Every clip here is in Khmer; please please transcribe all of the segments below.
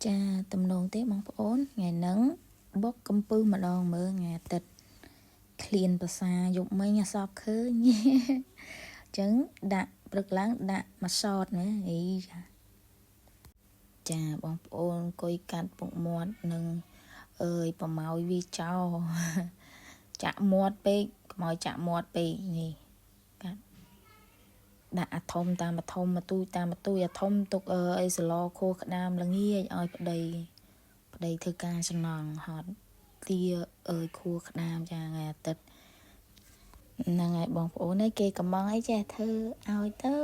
ចាតំណងទេបងប្អូនថ្ងៃហ្នឹងបុកកំពឹសម្ដងមើលថ្ងៃអាទិត្យឃ្លានភាសាយប់មិញអសបឃើញអញ្ចឹងដាក់ព្រឹកឡើងដាក់មកសតណាអីចាបងប្អូនអង្គុយកាត់ពុកមាត់នឹងប្រម៉ោយវាចោលចាក់មាត់ពេកកុំឲ្យចាក់មាត់ពេកនេះកាត់ដាក់អាធំតាមអាធំមកទូចតាមមកទូចអាធំទុកអីសឡខួរក្តាមល្ងាចឲ្យប្តីធ្វើការសំណងហត់ទាខួរក្តាមចាថ្ងៃអាទិត្យហ្នឹងហើយបងប្អូនគេកំងអីចេះធ្វើឲ្យទៅ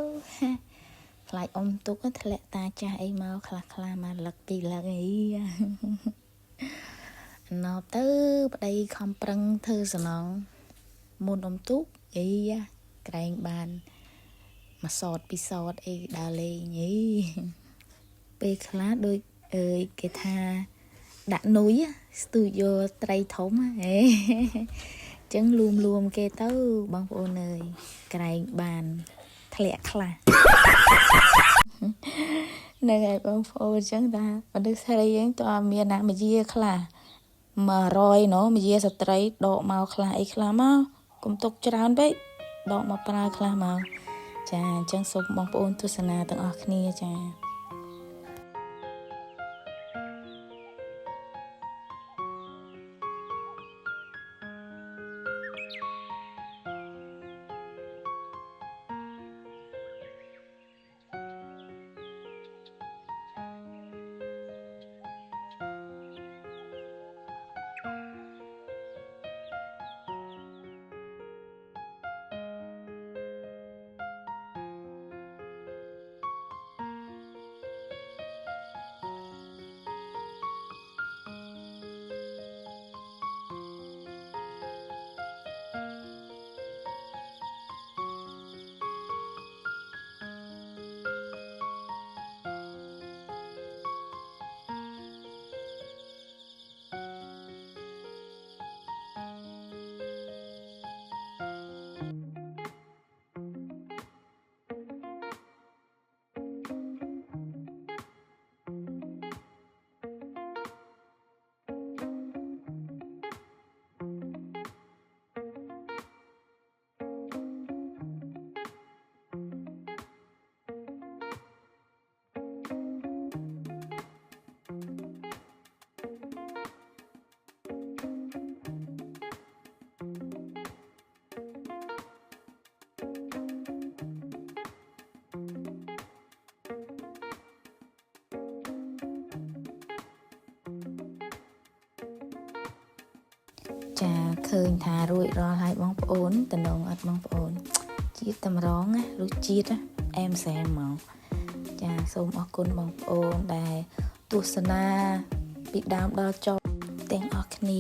ខ្លាចអ៊ំទុកធ្លាក់តាចាស់អីមកខ្លះមកលឹកពីលឹកអីណប់ទៅប្តីខំប្រឹងធ្វើសំណងមុនអ៊ំទុកអីក្រែងបានមកសតពីសតអីដើរលេងអីពេលខ្លះដូចគេថាដាក់នុយស្ទូឌីយោត្រីធំចឹងលួមគេទៅបងប្អូនអើយក្រែងបានធ្លាក់ខ្លះហ្នឹងហើយបងប្អូនចឹងតាមនុស្សស្រីហ្នឹងតើមានណាមយាខ្លះ100ណូមយាស្ត្រីដកមកខ្លះអីខ្លះមកកុំទុកច្រើនពេកដកមកប្រើខ្លះមកចាអញ្ចឹងសូមបងប្អូនទស្សនាទាំងអស់គ្នាចាចាឃើញថារួចរាល់ហើយបងប្អូនតំណងអត់បងប្អូនជាតិតម្រងណារសជាតិអែមសែមមកចាសូមអរគុណបងប្អូនដែលទស្សនាពីដើមដល់ចប់ទាំងអស់គ្នា